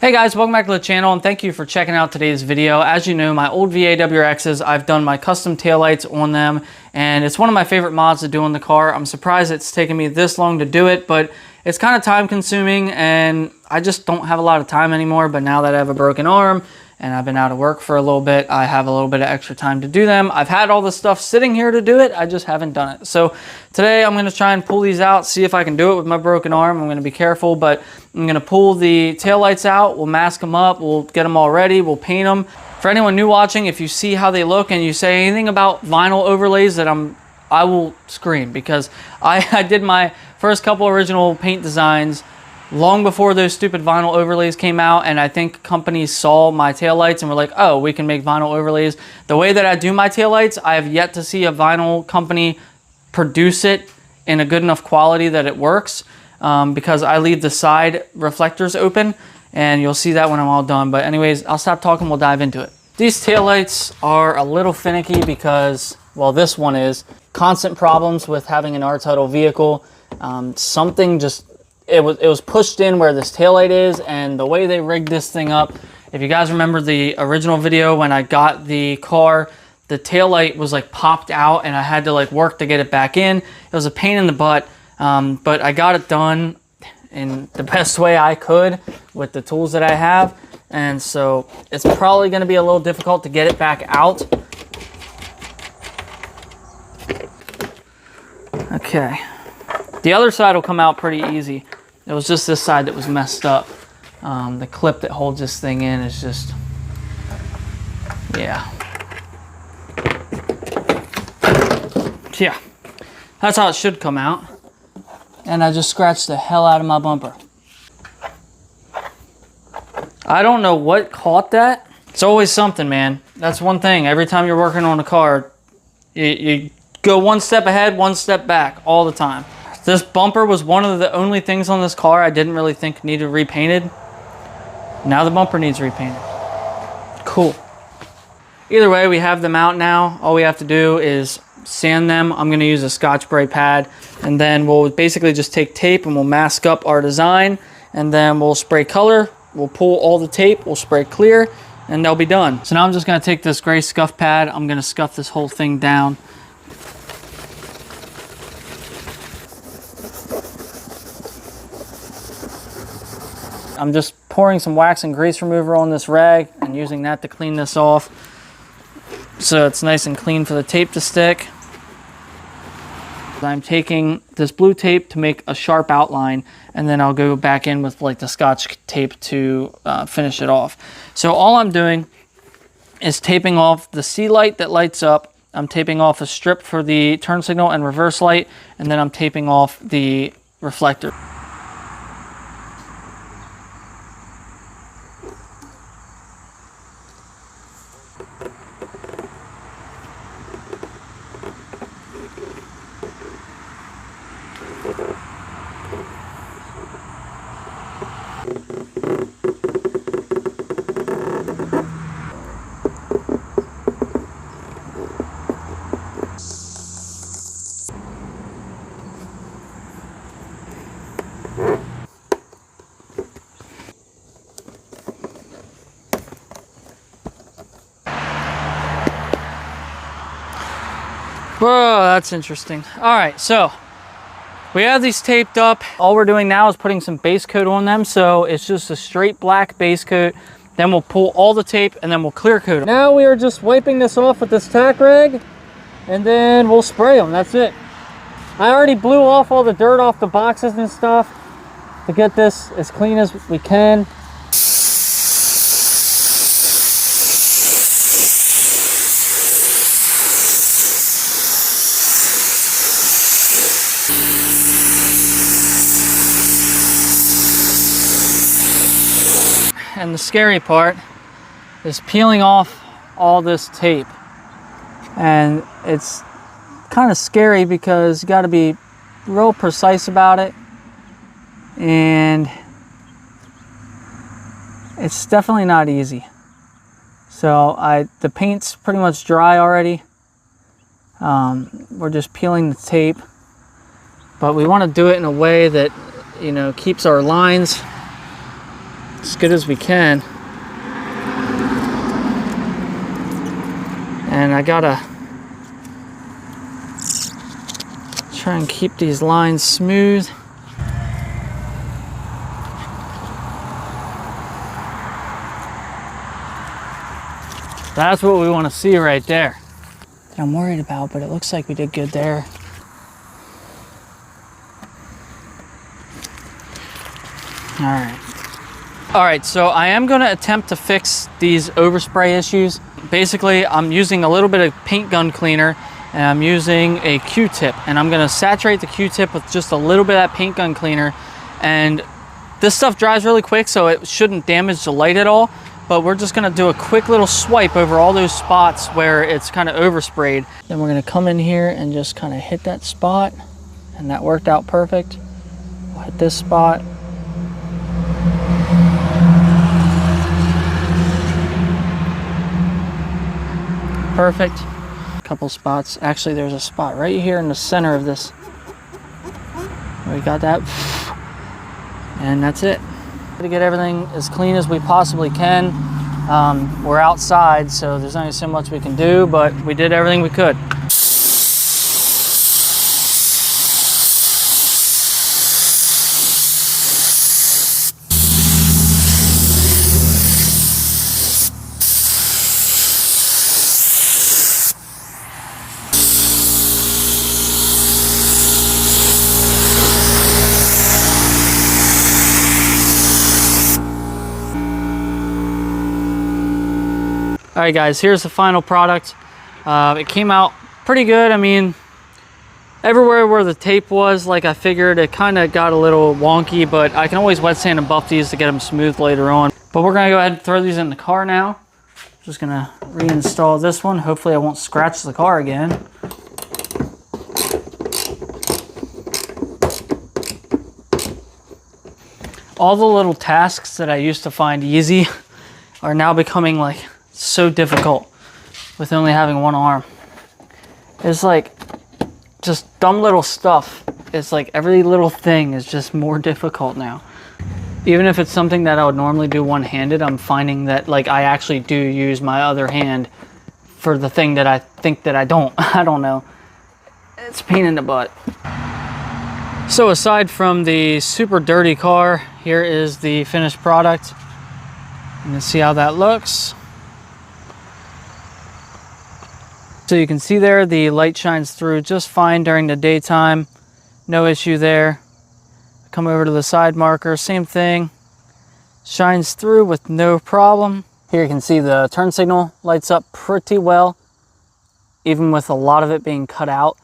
Hey guys, welcome back to the channel and thank you for checking out today's video. As you know, my old WRXs, I've done my custom taillights on them and it's one of my favorite mods to do on the car. I'm surprised it's taken me this long to do it, but it's kind of time consuming and I just don't have a lot of time anymore. But now that I have a broken arm and I've been out of work for a little bit, I have a little bit of extra time to do them. I've had all this stuff sitting here to do it, I just haven't done it. So today I'm gonna try and pull these out, see if I can do it with my broken arm. I'm gonna be careful, but I'm gonna pull the taillights out, we'll mask them up, we'll get them all ready, we'll paint them. For anyone new watching, if you see how they look and you say anything about vinyl overlays that I will scream, because I did my first couple original paint designs long before those stupid vinyl overlays came out, and I think companies saw my taillights and were like, oh, we can make vinyl overlays. The way that I do my taillights, I have yet to see a vinyl company produce it in a good enough quality that it works, because I leave the side reflectors open, and you'll see that when I'm all done. But anyways, I'll stop talking, we'll dive into it. These taillights are a little finicky because, well, this one is constant problems with having an R-Tunnel vehicle. Something just, it was pushed in where this taillight is, and the way they rigged this thing up, if you guys remember the original video when I got the car, the taillight was like popped out and I had to like work to get it back in. It was a pain in the butt, but I got it done in the best way I could with the tools that I have. And so it's probably going to be a little difficult to get it back out. Okay. The other side will come out pretty easy. It was just this side that was messed up. The clip that holds this thing in is just, yeah. Yeah, that's how it should come out. And I just scratched the hell out of my bumper. I don't know what caught that. It's always something, man. That's one thing. Every time you're working on a car, you go one step ahead, one step back all the time. This bumper was one of the only things on this car I didn't really think needed repainted. Now the bumper needs repainted. Cool. Either way, we have them out now. All we have to do is sand them. I'm going to use a Scotch-Brite pad, and then we'll basically just take tape and we'll mask up our design, and then we'll spray color. We'll pull all the tape, we'll spray clear, and they'll be done. So now I'm just going to take this gray scuff pad. I'm going to scuff this whole thing down. I'm just pouring some wax and grease remover on this rag and using that to clean this off so it's nice and clean for the tape to stick. I'm taking this blue tape to make a sharp outline, and then I'll go back in with like the Scotch tape to finish it off. So all I'm doing is taping off the C light that lights up. I'm taping off a strip for the turn signal and reverse light, and then I'm taping off the reflector. Whoa, that's interesting. All right, so we have these taped up. All we're doing now is putting some base coat on them. So it's just a straight black base coat. Then we'll pull all the tape and then we'll clear coat them. Now we are just wiping this off with this tack rag, and then we'll spray them. That's it. I already blew off all the dirt off the boxes and stuff to get this as clean as we can. And the scary part is peeling off all this tape. And it's kind of scary because you got to be real precise about it. And it's definitely not easy. So the paint's pretty much dry already. We're just peeling the tape, but we want to do it in a way that, you know, keeps our lines as good as we can. And I gotta try and keep these lines smooth. That's what we want to see right there. That I'm worried about, but it looks like we did good there. All right, so I am going to attempt to fix these overspray issues. Basically, I'm using a little bit of paint gun cleaner, and I'm using a Q-tip, and I'm going to saturate the Q-tip with just a little bit of that paint gun cleaner. And this stuff dries really quick, so it shouldn't damage the light at all. But we're just gonna do a quick little swipe over all those spots where it's kind of oversprayed. Then we're gonna come in here and just kind of hit that spot, and that worked out perfect. We'll hit this spot. Perfect. A couple spots. Actually, there's a spot right here in the center of this. We got that. And that's it. To get everything as clean as we possibly can. We're outside, so there's only so much we can do, but we did everything we could. All right, guys, here's the final product. It came out pretty good. I mean, everywhere where the tape was, like I figured, it kind of got a little wonky, but I can always wet sand and buff these to get them smooth later on. But we're gonna go ahead and throw these in the car now. Just gonna reinstall this one. Hopefully I won't scratch the car again. All the little tasks that I used to find easy are now becoming like so difficult with only having one arm. It's like just dumb little stuff. It's like every little thing is just more difficult now. Even if it's something that I would normally do one-handed, I'm finding that like I actually do use my other hand for the thing that I think that I don't. I don't know. It's a pain in the butt. So aside from the super dirty car, here is the finished product. You can see how that looks. So you can see there, the light shines through just fine during the daytime. No issue there. Come over to the side marker, same thing. Shines through with no problem. Here you can see the turn signal lights up pretty well. Even with a lot of it being cut out,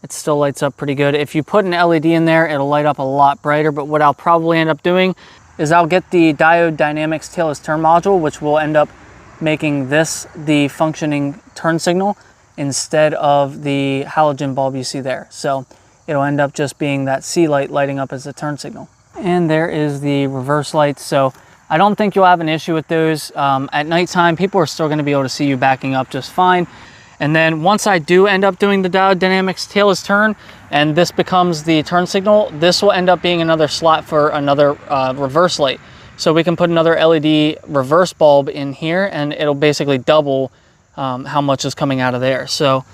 it still lights up pretty good. If you put an LED in there, it'll light up a lot brighter, but what I'll probably end up doing is I'll get the diode dynamics tailless turn module, which will end up making this the functioning turn signal instead of the halogen bulb you see there. So it'll end up just being that C light lighting up as a turn signal. And there is the reverse lights. So I don't think you'll have an issue with those. At nighttime, people are still gonna be able to see you backing up just fine. And then once I do end up doing the diode dynamics tailless turn, and this becomes the turn signal, this will end up being another slot for another reverse light. So we can put another LED reverse bulb in here, and it'll basically double how much is coming out of there. So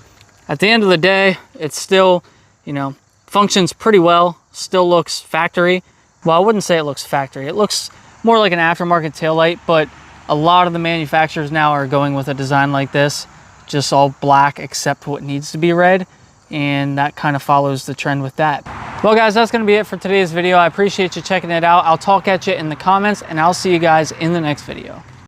at the end of the day, it's still, you know, functions pretty well, still looks factory. Well, I wouldn't say it looks factory. It looks more like an aftermarket taillight, but a lot of the manufacturers now are going with a design like this, just all black except what needs to be red, and that kind of follows the trend with that. Well guys, that's gonna be it for today's video. I appreciate you checking it out. I'll talk at you in the comments, and I'll see you guys in the next video.